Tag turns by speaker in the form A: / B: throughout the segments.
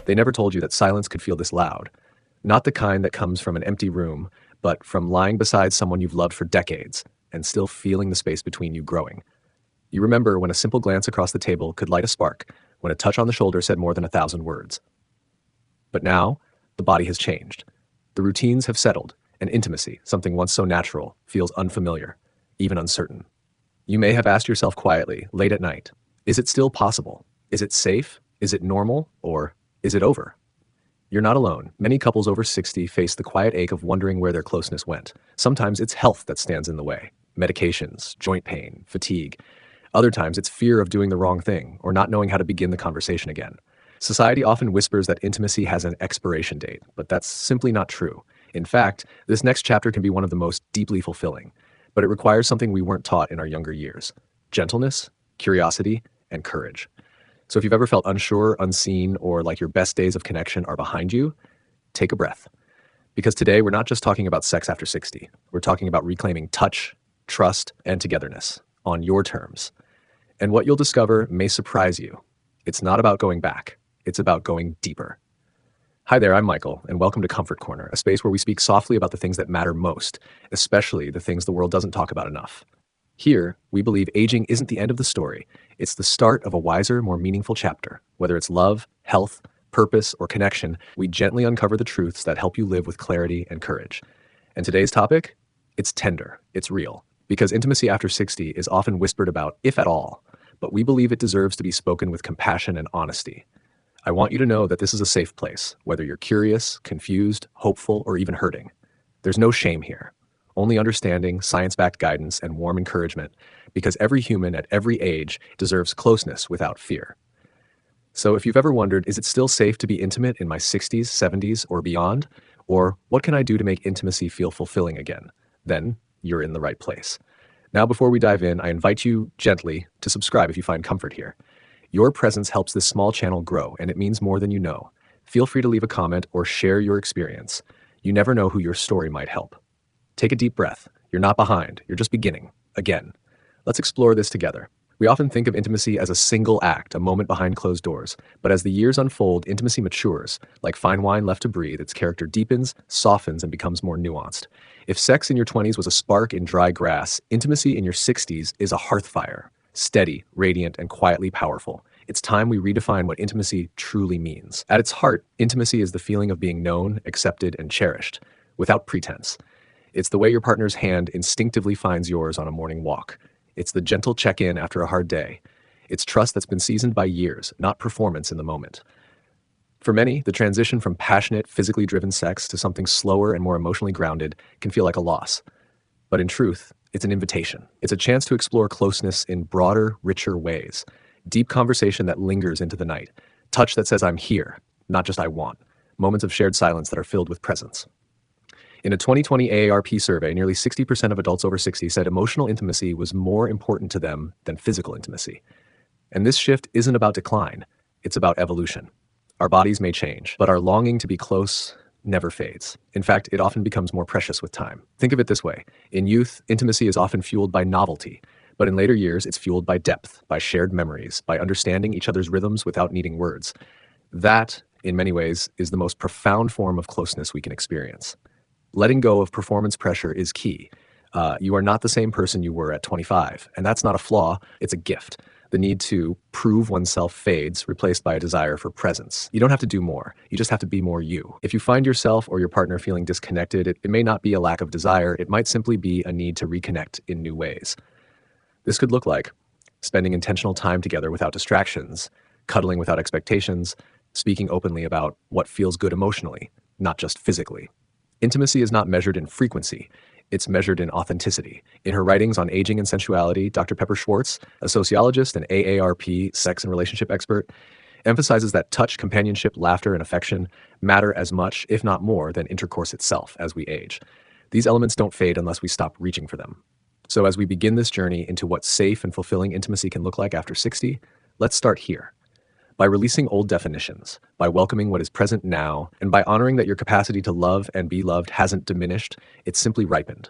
A: They never told you that silence could feel this loud. Not the kind that comes from an empty room, but from lying beside someone you've loved for decades and still feeling the space between you growing. You remember when a simple glance across the table could light a spark, when a touch on the shoulder said more than 1,000 words. But now, the body has changed. The routines have settled, and intimacy, something once so natural, feels unfamiliar, even uncertain. You may have asked yourself quietly, late at night, is it still possible? Is it safe? Is it normal? Or is it over? You're not alone. Many couples over 60 face the quiet ache of wondering where their closeness went. Sometimes it's health that stands in the way. Medications, joint pain, fatigue. Other times it's fear of doing the wrong thing or not knowing how to begin the conversation again. Society often whispers that intimacy has an expiration date, but that's simply not true. In fact, this next chapter can be one of the most deeply fulfilling, but it requires something we weren't taught in our younger years: gentleness, curiosity, and courage. So if you've ever felt unsure, unseen, or like your best days of connection are behind you, take a breath. Because today we're not just talking about sex after 60. We're talking about reclaiming touch, trust, and togetherness on your terms. And what you'll discover may surprise you. It's not about going back. It's about going deeper. Hi there, I'm Michael, and welcome to Comfort Corner, a space where we speak softly about the things that matter most, especially the things the world doesn't talk about enough. Here, we believe aging isn't the end of the story. It's the start of a wiser, more meaningful chapter. Whether it's love, health, purpose, or connection, we gently uncover the truths that help you live with clarity and courage. And today's topic? It's tender. It's real. Because intimacy after 60 is often whispered about, if at all, but we believe it deserves to be spoken with compassion and honesty. I want you to know that this is a safe place, whether you're curious, confused, hopeful, or even hurting. There's no shame here. Only understanding, science-backed guidance, and warm encouragement, because every human at every age deserves closeness without fear. So if you've ever wondered, is it still safe to be intimate in my 60s, 70s, or beyond? Or what can I do to make intimacy feel fulfilling again? Then you're in the right place. Now, before we dive in, I invite you gently to subscribe if you find comfort here. Your presence helps this small channel grow, and it means more than you know. Feel free to leave a comment or share your experience. You never know who your story might help. Take a deep breath. You're not behind. You're just beginning. Again. Let's explore this together. We often think of intimacy as a single act, a moment behind closed doors. But as the years unfold, intimacy matures. Like fine wine left to breathe, its character deepens, softens, and becomes more nuanced. If sex in your 20s was a spark in dry grass, intimacy in your 60s is a hearth fire. Steady, radiant, and quietly powerful. It's time we redefine what intimacy truly means. At its heart, intimacy is the feeling of being known, accepted, and cherished, without pretense. It's the way your partner's hand instinctively finds yours on a morning walk. It's the gentle check-in after a hard day. It's trust that's been seasoned by years, not performance in the moment. For many, the transition from passionate, physically driven sex to something slower and more emotionally grounded can feel like a loss. But in truth, it's an invitation. It's a chance to explore closeness in broader, richer ways. Deep conversation that lingers into the night. Touch that says, I'm here, not just I want. Moments of shared silence that are filled with presence. In a 2020 AARP survey, nearly 60% of adults over 60 said emotional intimacy was more important to them than physical intimacy. And this shift isn't about decline, it's about evolution. Our bodies may change, but our longing to be close never fades. In fact, it often becomes more precious with time. Think of it this way. In youth, intimacy is often fueled by novelty, but in later years, it's fueled by depth, by shared memories, by understanding each other's rhythms without needing words. That, in many ways, is the most profound form of closeness we can experience. Letting go of performance pressure is key. You are not the same person you were at 25, and that's not a flaw, it's a gift. The need to prove oneself fades, replaced by a desire for presence. You don't have to do more, you just have to be more you. If you find yourself or your partner feeling disconnected, it may not be a lack of desire, it might simply be a need to reconnect in new ways. This could look like spending intentional time together without distractions, cuddling without expectations, speaking openly about what feels good emotionally, not just physically. Intimacy is not measured in frequency, it's measured in authenticity. In her writings on aging and sensuality, Dr. Pepper Schwartz, a sociologist and AARP sex and relationship expert, emphasizes that touch, companionship, laughter, and affection matter as much, if not more, than intercourse itself as we age. These elements don't fade unless we stop reaching for them. So as we begin this journey into what safe and fulfilling intimacy can look like after 60, let's start here. By releasing old definitions, by welcoming what is present now, and by honoring that your capacity to love and be loved hasn't diminished, it's simply ripened.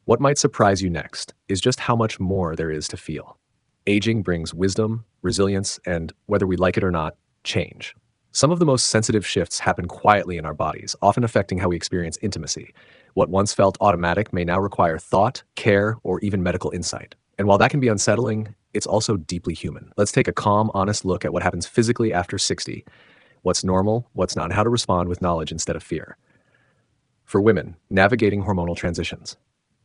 A: What might surprise you next is just how much more there is to feel. Aging brings wisdom, resilience, and, whether we like it or not, change. Some of the most sensitive shifts happen quietly in our bodies, often affecting how we experience intimacy. What once felt automatic may now require thought, care, or even medical insight. And while that can be unsettling, it's also deeply human. Let's take a calm, honest look at what happens physically after 60, what's normal, what's not, and how to respond with knowledge instead of fear. For women, navigating hormonal transitions.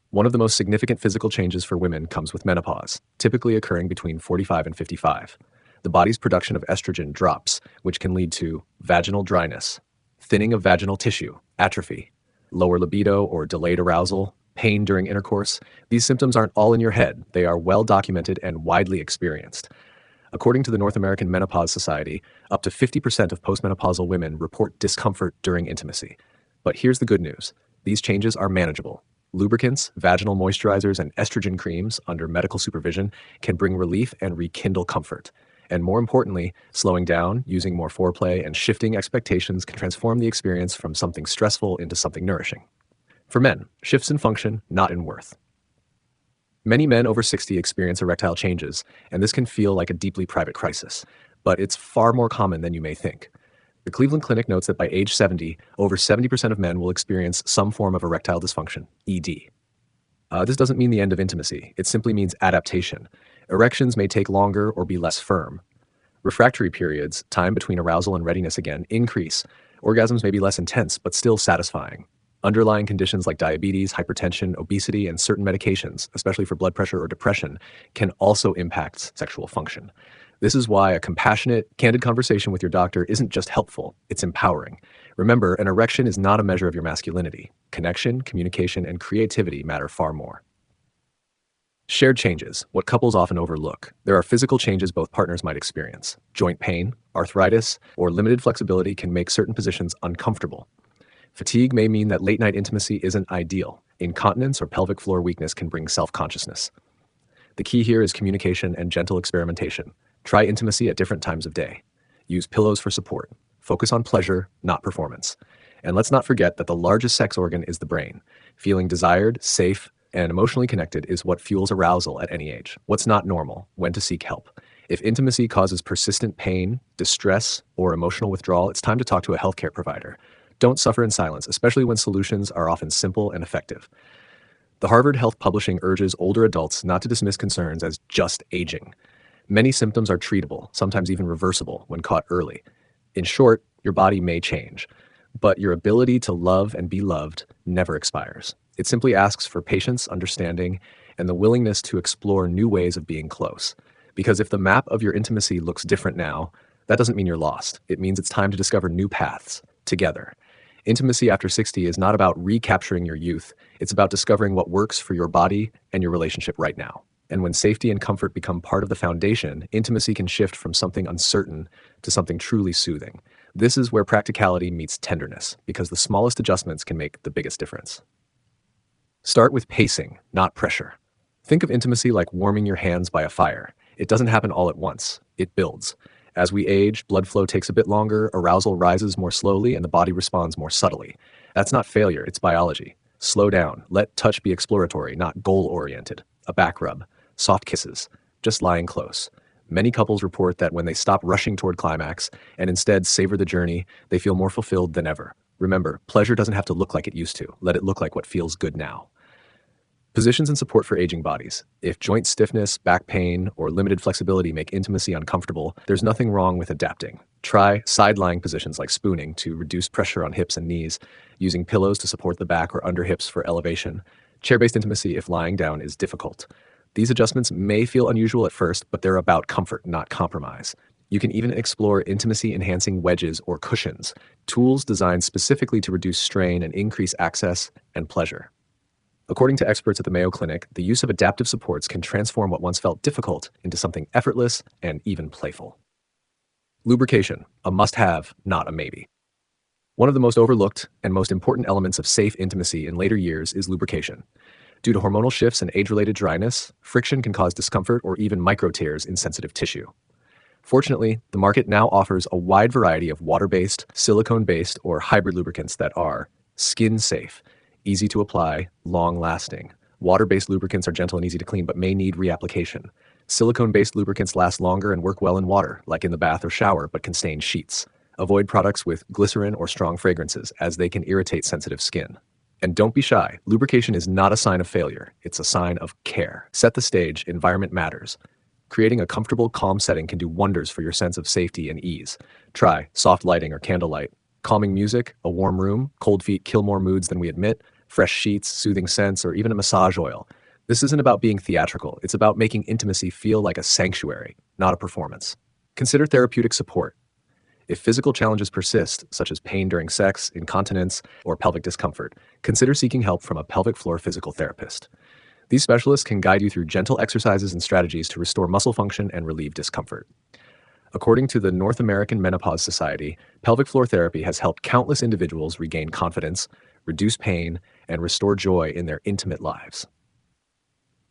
A: One of the most significant physical changes for women comes with menopause, typically occurring between 45 and 55. The body's production of estrogen drops, which can lead to vaginal dryness, thinning of vaginal tissue, atrophy, lower libido or delayed arousal, pain during intercourse. These symptoms aren't all in your head. They are well documented and widely experienced. According to the North American Menopause Society, up to 50% of postmenopausal women report discomfort during intimacy. But here's the good news. These changes are manageable. Lubricants, vaginal moisturizers, and estrogen creams under medical supervision can bring relief and rekindle comfort. And more importantly, slowing down, using more foreplay, and shifting expectations can transform the experience from something stressful into something nourishing. For men, shifts in function, not in worth. Many men over 60 experience erectile changes, and this can feel like a deeply private crisis, but it's far more common than you may think. The Cleveland Clinic notes that by age 70, over 70% of men will experience some form of erectile dysfunction, ED. This doesn't mean the end of intimacy. It simply means adaptation. Erections may take longer or be less firm. Refractory periods, time between arousal and readiness again, increase. Orgasms may be less intense, but still satisfying. Underlying conditions like diabetes, hypertension, obesity, and certain medications, especially for blood pressure or depression, can also impact sexual function. This is why a compassionate, candid conversation with your doctor isn't just helpful, it's empowering. Remember, an erection is not a measure of your masculinity. Connection, communication, and creativity matter far more. Shared changes, what couples often overlook. There are physical changes both partners might experience. Joint pain, arthritis, or limited flexibility can make certain positions uncomfortable. Fatigue may mean that late-night intimacy isn't ideal. Incontinence or pelvic floor weakness can bring self-consciousness. The key here is communication and gentle experimentation. Try intimacy at different times of day. Use pillows for support. Focus on pleasure, not performance. And let's not forget that the largest sex organ is the brain. Feeling desired, safe, and emotionally connected is what fuels arousal at any age. What's not normal? When to seek help. If intimacy causes persistent pain, distress, or emotional withdrawal, it's time to talk to a healthcare provider. Don't suffer in silence, especially when solutions are often simple and effective. The Harvard Health Publishing urges older adults not to dismiss concerns as just aging. Many symptoms are treatable, sometimes even reversible, when caught early. In short, your body may change, but your ability to love and be loved never expires. It simply asks for patience, understanding, and the willingness to explore new ways of being close. Because if the map of your intimacy looks different now, that doesn't mean you're lost. It means it's time to discover new paths, together. Intimacy after 60 is not about recapturing your youth. It's about discovering what works for your body and your relationship right now. And when safety and comfort become part of the foundation, intimacy can shift from something uncertain to something truly soothing. This is where practicality meets tenderness, because the smallest adjustments can make the biggest difference. Start with pacing, not pressure. Think of intimacy like warming your hands by a fire. It doesn't happen all at once. It builds. As we age, blood flow takes a bit longer, arousal rises more slowly, and the body responds more subtly. That's not failure, it's biology. Slow down. Let touch be exploratory, not goal-oriented. A back rub. Soft kisses. Just lying close. Many couples report that when they stop rushing toward climax and instead savor the journey, they feel more fulfilled than ever. Remember, pleasure doesn't have to look like it used to. Let it look like what feels good now. Positions and support for aging bodies. If joint stiffness, back pain, or limited flexibility make intimacy uncomfortable, there's nothing wrong with adapting. Try side-lying positions like spooning to reduce pressure on hips and knees, using pillows to support the back or under hips for elevation. Chair-based intimacy if lying down is difficult. These adjustments may feel unusual at first, but they're about comfort, not compromise. You can even explore intimacy-enhancing wedges or cushions, tools designed specifically to reduce strain and increase access and pleasure. According to experts at the Mayo Clinic, the use of adaptive supports can transform what once felt difficult into something effortless and even playful. Lubrication, a must-have, not a maybe. One of the most overlooked and most important elements of safe intimacy in later years is lubrication. Due to hormonal shifts and age-related dryness, friction can cause discomfort or even micro-tears in sensitive tissue. Fortunately, the market now offers a wide variety of water-based, silicone-based, or hybrid lubricants that are skin-safe, easy to apply, long-lasting. Water-based lubricants are gentle and easy to clean but may need reapplication. Silicone-based lubricants last longer and work well in water, like in the bath or shower, but can stain sheets. Avoid products with glycerin or strong fragrances, as they can irritate sensitive skin. And don't be shy. Lubrication is not a sign of failure. It's a sign of care. Set the stage. Environment matters. Creating a comfortable, calm setting can do wonders for your sense of safety and ease. Try soft lighting or candlelight, calming music, a warm room, cold feet kill more moods than we admit, fresh sheets, soothing scents, or even a massage oil. This isn't about being theatrical. It's about making intimacy feel like a sanctuary, not a performance. Consider therapeutic support. If physical challenges persist, such as pain during sex, incontinence, or pelvic discomfort, consider seeking help from a pelvic floor physical therapist. These specialists can guide you through gentle exercises and strategies to restore muscle function and relieve discomfort. According to the North American Menopause Society, pelvic floor therapy has helped countless individuals regain confidence, reduce pain, and restore joy in their intimate lives.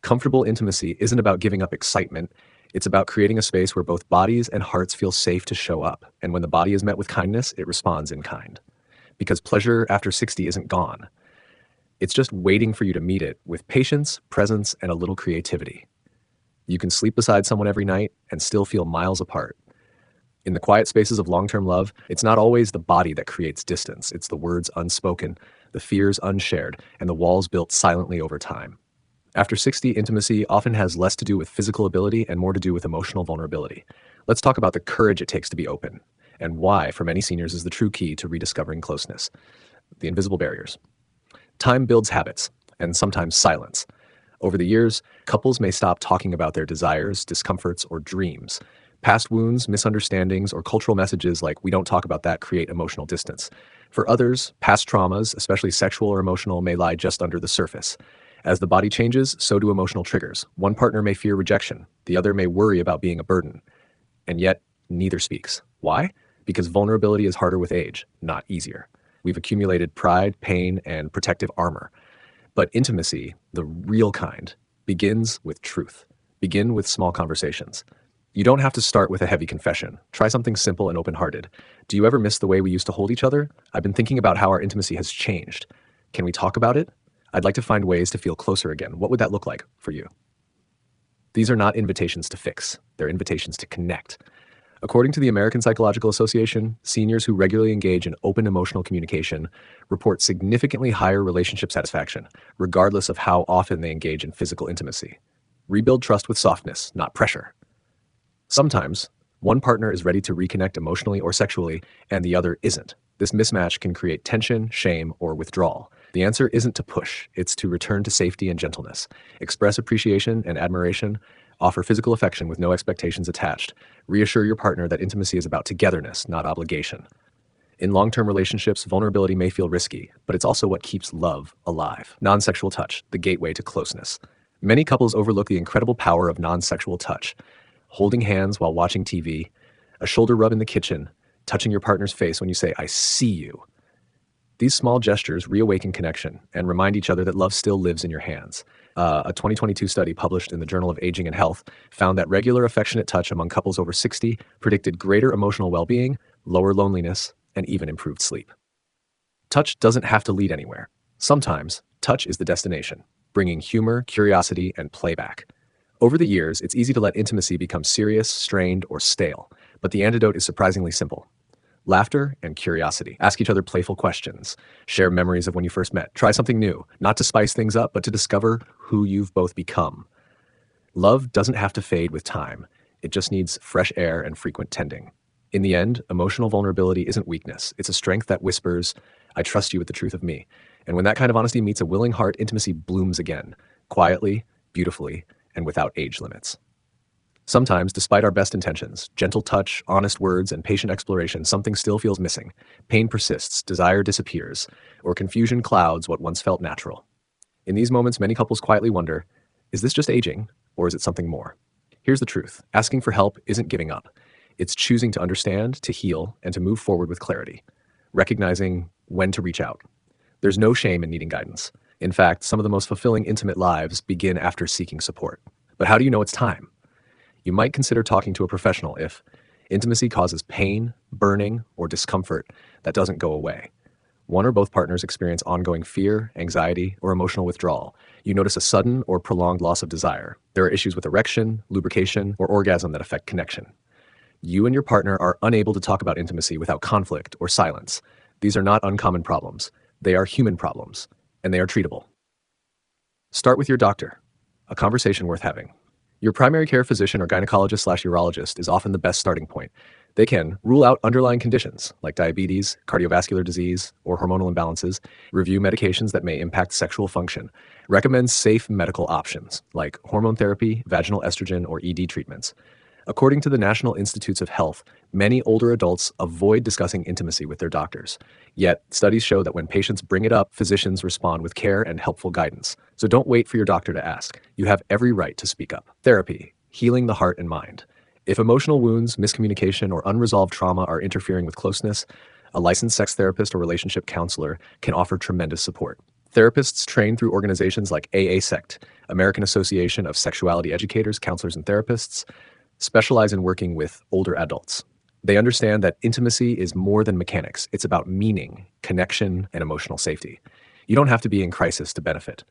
A: Comfortable intimacy isn't about giving up excitement. It's about creating a space where both bodies and hearts feel safe to show up. And when the body is met with kindness, it responds in kind. Because pleasure after 60 isn't gone. It's just waiting for you to meet it with patience, presence, and a little creativity. You can sleep beside someone every night and still feel miles apart. In the quiet spaces of long-term love, it's not always the body that creates distance. It's the words unspoken, the fears unshared, and the walls built silently over time. After 60, intimacy often has less to do with physical ability and more to do with emotional vulnerability. Let's talk about the courage it takes to be open, and why, for many seniors, is the true key to rediscovering closeness. The invisible barriers. Time builds habits, and sometimes silence. Over the years, couples may stop talking about their desires, discomforts, or dreams. Past wounds, misunderstandings, or cultural messages like "we don't talk about that" create emotional distance. For others, past traumas, especially sexual or emotional, may lie just under the surface. As the body changes, so do emotional triggers. One partner may fear rejection, the other may worry about being a burden. And yet, neither speaks. Why? Because vulnerability is harder with age, not easier. We've accumulated pride, pain, and protective armor. But intimacy, the real kind, begins with truth. Begin with small conversations. You don't have to start with a heavy confession. Try something simple and open-hearted. Do you ever miss the way we used to hold each other? I've been thinking about how our intimacy has changed. Can we talk about it? I'd like to find ways to feel closer again. What would that look like for you? These are not invitations to fix. They're invitations to connect. According to the American Psychological Association, seniors who regularly engage in open emotional communication report significantly higher relationship satisfaction, regardless of how often they engage in physical intimacy. Rebuild trust with softness, not pressure. Sometimes, one partner is ready to reconnect emotionally or sexually, and the other isn't. This mismatch can create tension, shame, or withdrawal. The answer isn't to push, it's to return to safety and gentleness. Express appreciation and admiration. Offer physical affection with no expectations attached. Reassure your partner that intimacy is about togetherness, not obligation. In long-term relationships, vulnerability may feel risky, but it's also what keeps love alive. Non-sexual touch, the gateway to closeness. Many couples overlook the incredible power of non-sexual touch. Holding hands while watching TV, a shoulder rub in the kitchen, touching your partner's face when you say, "I see you." These small gestures reawaken connection and remind each other that love still lives in your hands. A 2022 study published in the Journal of Aging and Health found that regular affectionate touch among couples over 60 predicted greater emotional well-being, lower loneliness, and even improved sleep. Touch doesn't have to lead anywhere. Sometimes, touch is the destination, bringing humor, curiosity, and play back. Over the years, it's easy to let intimacy become serious, strained, or stale, but the antidote is surprisingly simple. Laughter and curiosity. Ask each other playful questions. Share memories of when you first met. Try something new, not to spice things up, but to discover who you've both become. Love doesn't have to fade with time. It just needs fresh air and frequent tending. In the end, emotional vulnerability isn't weakness. It's a strength that whispers, "I trust you with the truth of me." And when that kind of honesty meets a willing heart, intimacy blooms again, quietly, beautifully, and without age limits. Sometimes, despite our best intentions, gentle touch, honest words, and patient exploration, something still feels missing. Pain persists, desire disappears, or confusion clouds what once felt natural. In these moments, many couples quietly wonder, is this just aging, or is it something more? Here's the truth. Asking for help isn't giving up. It's choosing to understand, to heal, and to move forward with clarity, recognizing when to reach out. There's no shame in needing guidance. In fact, some of the most fulfilling intimate lives begin after seeking support. But how do you know it's time? You might consider talking to a professional if intimacy causes pain, burning, or discomfort that doesn't go away. One or both partners experience ongoing fear, anxiety, or emotional withdrawal. You notice a sudden or prolonged loss of desire. There are issues with erection, lubrication, or orgasm that affect connection. You and your partner are unable to talk about intimacy without conflict or silence. These are not uncommon problems. They are human problems, and they are treatable. Start with your doctor. A conversation worth having. Your primary care physician or gynecologist/urologist is often the best starting point. They can rule out underlying conditions like diabetes, cardiovascular disease, or hormonal imbalances, review medications that may impact sexual function, recommend safe medical options like hormone therapy, vaginal estrogen, or ED treatments. According to the National Institutes of Health, many older adults avoid discussing intimacy with their doctors. Yet, studies show that when patients bring it up, physicians respond with care and helpful guidance. So don't wait for your doctor to ask. You have every right to speak up. Therapy, healing the heart and mind. If emotional wounds, miscommunication, or unresolved trauma are interfering with closeness, a licensed sex therapist or relationship counselor can offer tremendous support. Therapists trained through organizations like AASECT, American Association of Sexuality Educators, Counselors, and Therapists, specialize in working with older adults. They understand that intimacy is more than mechanics. It's about meaning, connection, and emotional safety. You don't have to be in crisis to benefit.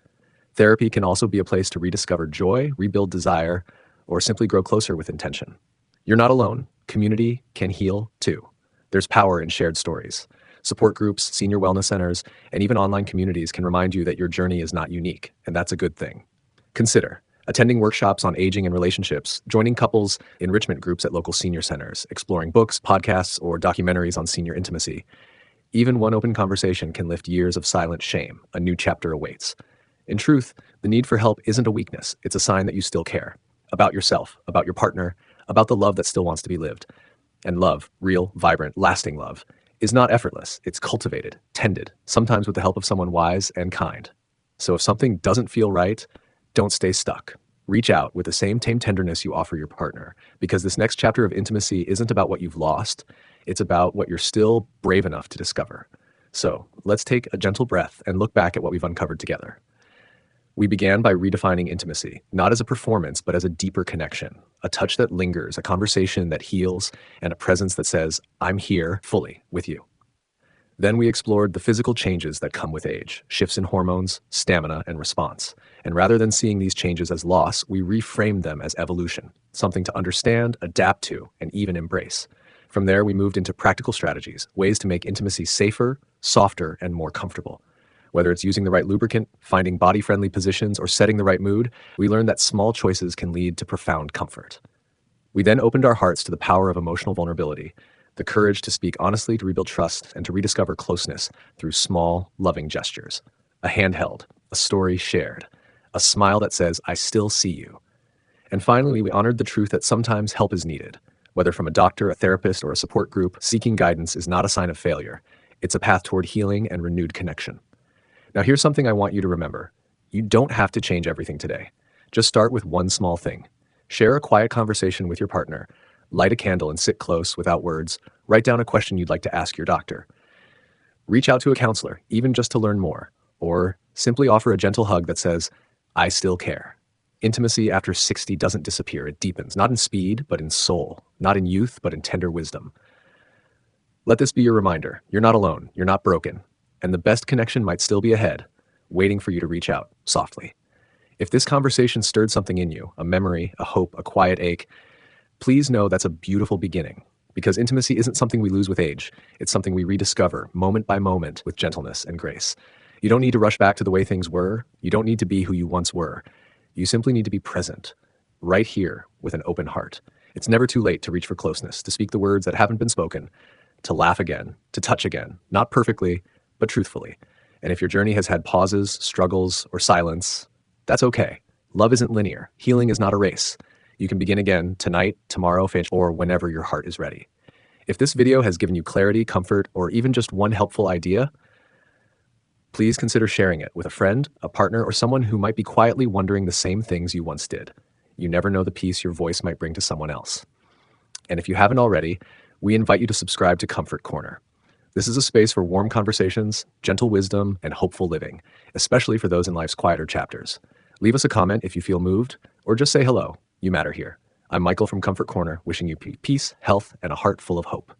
A: Therapy can also be a place to rediscover joy, rebuild desire, or simply grow closer with intention. You're not alone. Community can heal too. There's power in shared stories. Support groups, senior wellness centers, and even online communities can remind you that your journey is not unique, and that's a good thing. Consider attending workshops on aging and relationships, joining couples enrichment groups at local senior centers, exploring books, podcasts, or documentaries on senior intimacy. Even one open conversation can lift years of silent shame. A new chapter awaits. In truth, the need for help isn't a weakness. It's a sign that you still care about yourself, about your partner, about the love that still wants to be lived. And love, real, vibrant, lasting love, is not effortless. It's cultivated, tended, sometimes with the help of someone wise and kind. So if something doesn't feel right, don't stay stuck. Reach out with the same tenderness you offer your partner, because this next chapter of intimacy isn't about what you've lost. It's about what you're still brave enough to discover. So let's take a gentle breath and look back at what we've uncovered together. We began by redefining intimacy, not as a performance, but as a deeper connection, a touch that lingers, a conversation that heals, and a presence that says, I'm here fully with you. Then we explored the physical changes that come with age, shifts in hormones, stamina, and response. And rather than seeing these changes as loss, we reframed them as evolution, something to understand, adapt to, and even embrace. From there, we moved into practical strategies, ways to make intimacy safer, softer, and more comfortable. Whether it's using the right lubricant, finding body-friendly positions, or setting the right mood, we learned that small choices can lead to profound comfort. We then opened our hearts to the power of emotional vulnerability, the courage to speak honestly, to rebuild trust, and to rediscover closeness through small, loving gestures. A hand held, a story shared, a smile that says, I still see you. And finally, we honored the truth that sometimes help is needed. Whether from a doctor, a therapist, or a support group, seeking guidance is not a sign of failure. It's a path toward healing and renewed connection. Now, here's something I want you to remember. You don't have to change everything today. Just start with one small thing. Share a quiet conversation with your partner. Light a candle and sit close without words. Write down a question you'd like to ask your doctor. Reach out to a counselor, even just to learn more. Or simply offer a gentle hug that says, I still care. Intimacy after 60 doesn't disappear, it deepens, not in speed, but in soul, not in youth, but in tender wisdom. Let this be your reminder. You're not alone, you're not broken, and the best connection might still be ahead, waiting for you to reach out softly. If this conversation stirred something in you, a memory, a hope, a quiet ache, please know that's a beautiful beginning, because intimacy isn't something we lose with age. It's something we rediscover moment by moment with gentleness and grace. You don't need to rush back to the way things were. You don't need to be who you once were. You simply need to be present, right here with an open heart. It's never too late to reach for closeness, to speak the words that haven't been spoken, to laugh again, to touch again, not perfectly, but truthfully. And if your journey has had pauses, struggles, or silence, that's okay. Love isn't linear. Healing is not a race. You can begin again tonight, tomorrow, or whenever your heart is ready. If this video has given you clarity, comfort, or even just one helpful idea, please consider sharing it with a friend, a partner, or someone who might be quietly wondering the same things you once did. You never know the peace your voice might bring to someone else. And if you haven't already, we invite you to subscribe to Comfort Corner. This is a space for warm conversations, gentle wisdom, and hopeful living, especially for those in life's quieter chapters. Leave us a comment if you feel moved, or just say hello. You matter here. I'm Michael from Comfort Corner, wishing you peace, health, and a heart full of hope.